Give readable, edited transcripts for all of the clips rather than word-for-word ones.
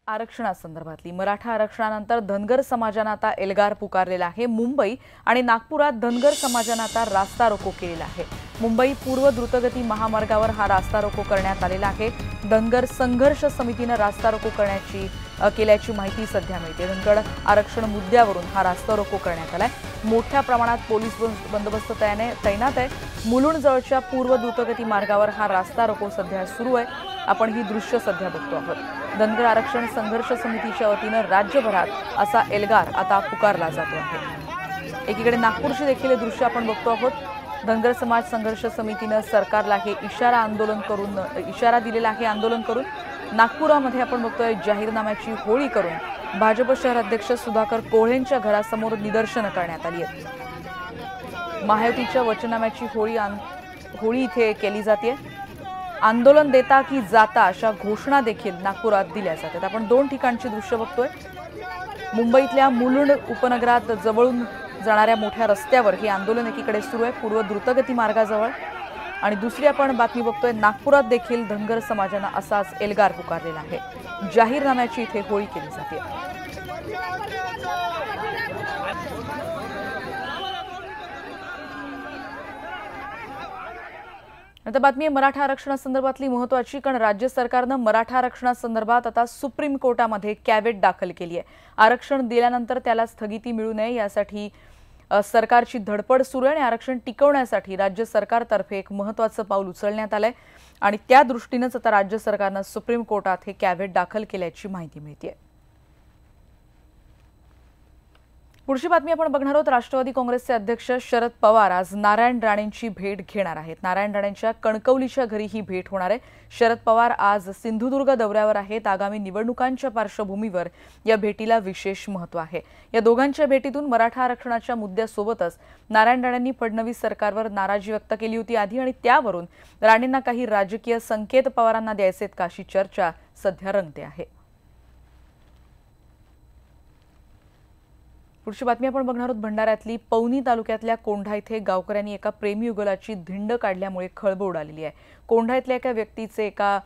आरक्षणासंदर्भातली मराठा आरक्षणानंतर धनगर समाजाने आता एल्गार पुकारलेला आहे। मुंबई आणि नागपुरात धनगर समाजाने आता रास्ता रोको केलेला आहे। मुंबई पूर्व द्रुतगती महामार्गावर हा रास्ता रोको करण्यात आलेला आहे। धनगर संघर्ष समितीने रास्ता रोको केल्याची माहिती सध्या मिळते। धनगर आरक्षण मुद्द्यावरून हा रास्ता रोको करण्यात आलाय। मोठ्या प्रमाणात पोलीस बंदोबस्त तैनात आहे। मुलुंड जवळच्या पूर्व द्रुतगती मार्गावर हा रास्ता रोको सध्या सुरू आहे। आपण ही दृश्य सध्या बघतो आहोत। धनगर आरक्षण संघर्ष समितीच्या वतीने राज्यभरात असा एल्गार आता पुकारला जातो आहे। एकीकडे नागपूरची देखील दृश्य आपण बघतो आहोत। धनगर समाज संघर्ष समितीने सरकारला हे इशारा दिलेला आहे। आंदोलन करून नागपुरामध्ये आपण बघतोय जाहीरनाम्याची होळी करून भाजप शहर अध्यक्ष सुधाकर कोळहेंच्या घरासमोर निदर्शनं करण्यात आली आहेत। महायुतीच्या वचननाम्याची होळी इथे केली जाते। आंदोलन देता की जाता अशा घोषणा देखील नागपुरात दिल्या जातात। आपण दोन ठिकाणची दृश्य बघतोय। मुंबईतल्या मुलुंड उपनगरात जवळून जाणाऱ्या मोठ्या रस्त्यावर हे आंदोलन एकीकडे सुरू आहे पूर्व द्रुतगती मार्गाजवळ, आणि दुसरी आपण बातमी बघतोय नागपुरात देखील धनगर समाजाने असाच एल्गार पुकारलेला आहे। जाहीरनाम्याची इथे होळी केली जाते। आता बातमी मराठा आरक्षणासंदर्भातली महत्त्वाची, कारण राज्य सरकारने मराठा आरक्षणासंदर्भात आता सुप्रीम कोर्टामध्ये कॅव्हेट दाखल केली आहे। आरक्षण दिल्यानंतर त्याला स्थगिती मिळू नये यासाठी सरकारची धडपड सुरू आहे आणि आरक्षण टिकवण्यासाठी राज्य सरकारतर्फे एक महत्त्वाचं पाऊल उचलण्यात आलंय आणि त्या दृष्टीनेच आता राज्य सरकारने सुप्रीम कोर्टात हे कॅव्हेट दाखल केल्याची माहिती मिळते। पुढची बातमी आपण बघणार आहोत। राष्ट्रवादी काँग्रेसचे अध्यक्ष शरद पवार आज नारायण राणेंची भेट घेणार आहेत। नारायण राणेंच्या कणकवलीच्या घरी ही भेट होणार आहे। शरद पवार आज सिंधुदुर्ग दौऱ्यावर आहेत। आगामी निवडणुकांच्या पार्श्वभूमीवर या भेटीला विशेष महत्त्व आहे। या दोघांच्या भेटीतून मराठा आरक्षणाच्या मुद्द्यासोबतच नारायण राणेंनी फडणवीस सरकारवर नाराजी व्यक्त केली होती आधी, आणि त्यावरून राणेंना काही राजकीय संकेत पवारांना द्यायचेत का अशी चर्चा सध्या रंगते आहे। पुढची बातमी आपण बघणार आहोत भंडाऱ्यातली। पवनी तालुक्यातल्या कोंढा इथे गावकऱ्यांनी एका प्रेमीयुगलाची धिंड काढल्यामुळे खळबळ उडालेली आहे। कोंढा इथल्या एका व्यक्तीचे एका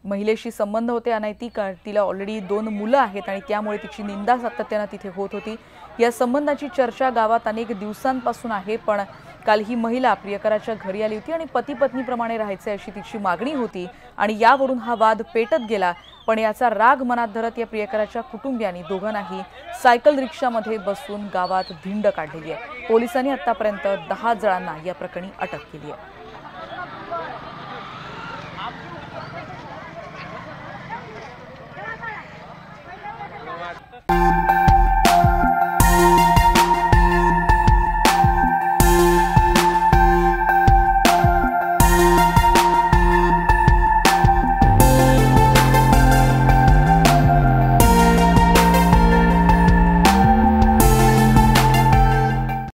महिलेशी संबंध होते अनैतिक। तिला ऑलरेडी 2 मुलं आहेत आणि त्यामुळे तिची निंदा सातत्याने तिथे होत होती। या संबंधाची चर्चा गावात अनेक दिवसांपासून आहे, पण काल ही महिला प्रियकराच्या घरी आली होती आणि पती पत्नीप्रमाणे राहायचे अशी तिची मागणी होती आणि यावरून हा वाद पेटत गेला। पण याचा राग मनात धरत या प्रियकराच्या कुटुंबियांनी दोघांनाही सायकल रिक्षामध्ये बसून गावात धिंड काढलेली आहे। पोलिसांनी आतापर्यंत 10 जणांना या प्रकरणी अटक केली आहे।